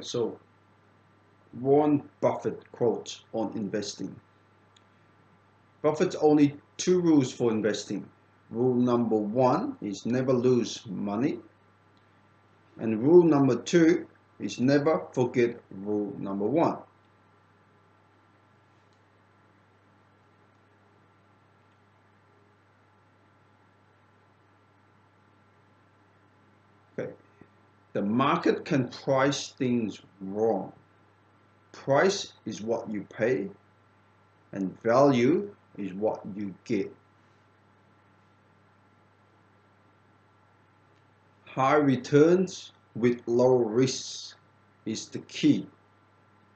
So Warren Buffett quote on investing. Buffett's only two rules for investing. Rule number one is never lose money. And rule number two is never forget rule number one. Okay. The market can price things wrong. Price is what you pay, and value is what you get. High returns with low risks is the key.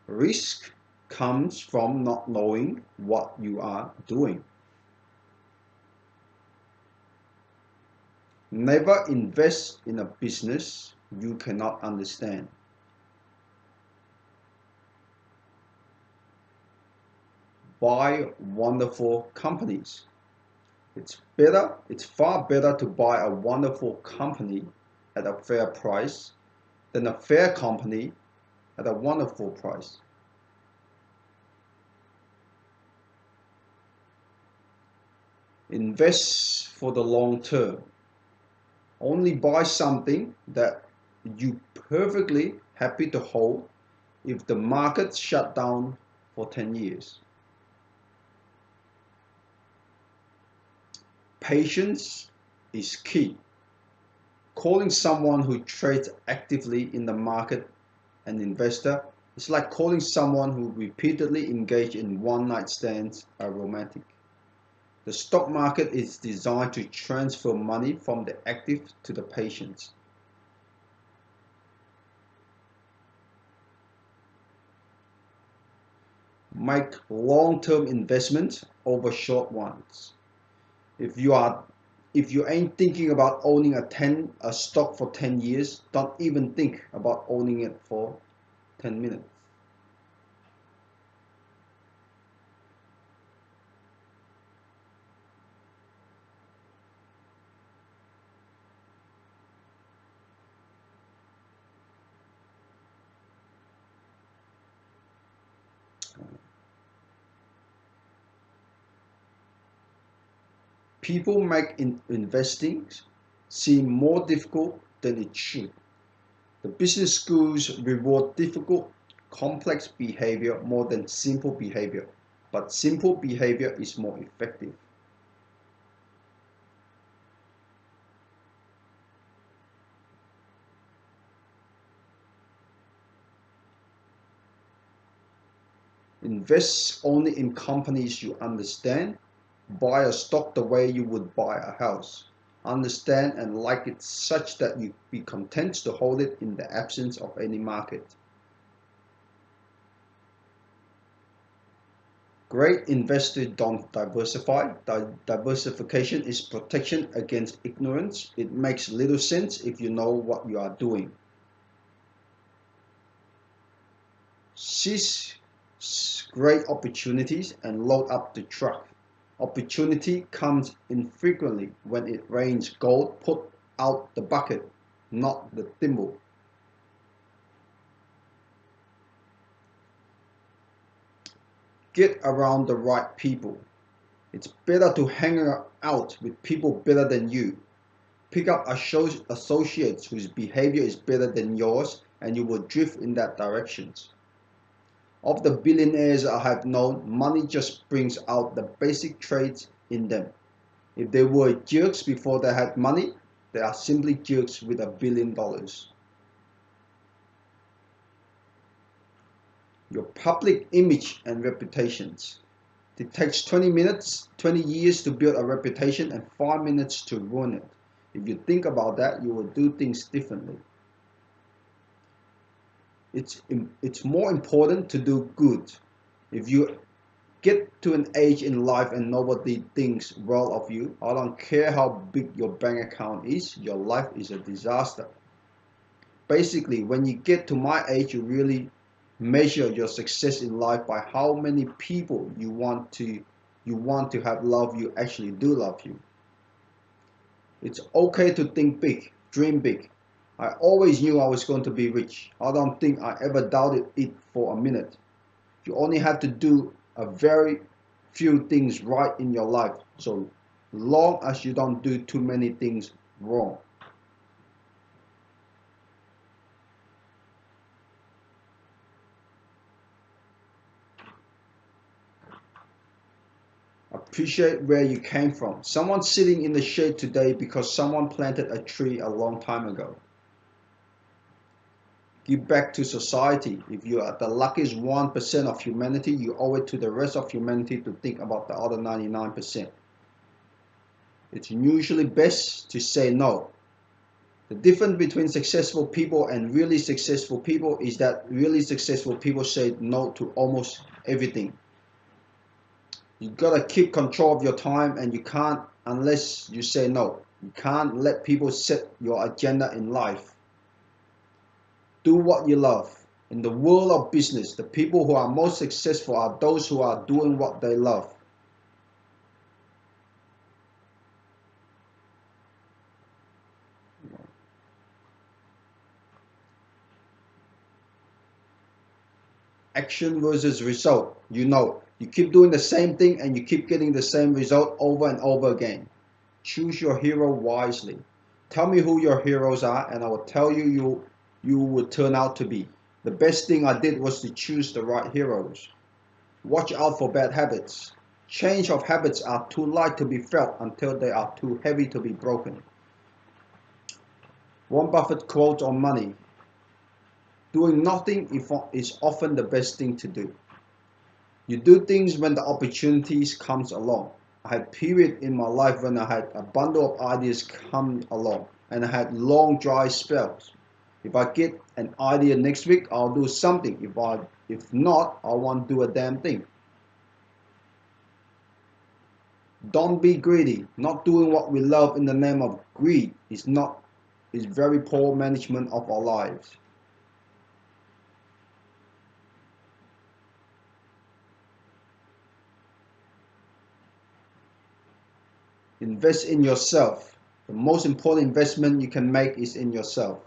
Risk comes from not knowing what you are doing. Never invest in a business you cannot understand. Buy wonderful companies. It's far better to buy a wonderful company at a fair price than a fair company at a wonderful price. Invest for the long term. Only buy something that you're perfectly happy to hold if the market shut down for 10 years. Patience is key. Calling someone who trades actively in the market an investor is like calling someone who repeatedly engaged in one-night stands a romantic. The stock market is designed to transfer money from the active to the patient. Make long-term investments over short ones. If you ain't thinking about owning a stock for 10 years, don't even think about owning it for 10 minutes. People make investing seem more difficult than it should. The business schools reward difficult, complex behavior more than simple behavior, but simple behavior is more effective. Invest only in companies you understand. Buy a stock the way you would buy a house. Understand and like it such that you be content to hold it in the absence of any market. Great investors don't diversify. Diversification is protection against ignorance. It makes little sense if you know what you are doing. Seize great opportunities and load up the truck. Opportunity comes infrequently. When it rains gold, put out the bucket, not the thimble. Get around the right people. It's better to hang out with people better than you. Pick up associates whose behavior is better than yours, and you will drift in that direction. Of the billionaires I have known, money just brings out the basic traits in them. If they were jerks before they had money, they are simply jerks with $1 billion. Your public image and reputations. It takes 20 years to build a reputation and 5 minutes to ruin it. If you think about that, you will do things differently. It's more important to do good. If you get to an age in life and nobody thinks well of you, I don't care how big your bank account is, your life is a disaster. Basically, when you get to my age, you really measure your success in life by how many people you want to have love you actually do love you. It's okay to think big, dream big. I always knew I was going to be rich. I don't think I ever doubted it for a minute. You only have to do a very few things right in your life, so long as you don't do too many things wrong. Appreciate where you came from. Someone sitting in the shade today because someone planted a tree a long time ago. Give back to society. If you are the luckiest 1% of humanity, you owe it to the rest of humanity to think about the other 99%. It's usually best to say no. The difference between successful people and really successful people is that really successful people say no to almost everything. You gotta keep control of your time, and you can't unless you say no. You can't let people set your agenda in life. Do what you love. In the world of business, the people who are most successful are those who are doing what they love. Action versus result. You keep doing the same thing and you keep getting the same result over and over again. Choose your hero wisely. Tell me who your heroes are, and I will tell you will turn out to be. The best thing I did was to choose the right heroes. Watch out for bad habits. Change of habits are too light to be felt until they are too heavy to be broken. Warren Buffett quote on money: doing nothing is often the best thing to do. You do things when the opportunities comes along. I had period in my life when I had a bundle of ideas come along, and I had long dry spells. If I get an idea next week, I'll do something. If not, I won't do a damn thing. Don't be greedy. Not doing what we love in the name of greed is very poor management of our lives. Invest in yourself. The most important investment you can make is in yourself.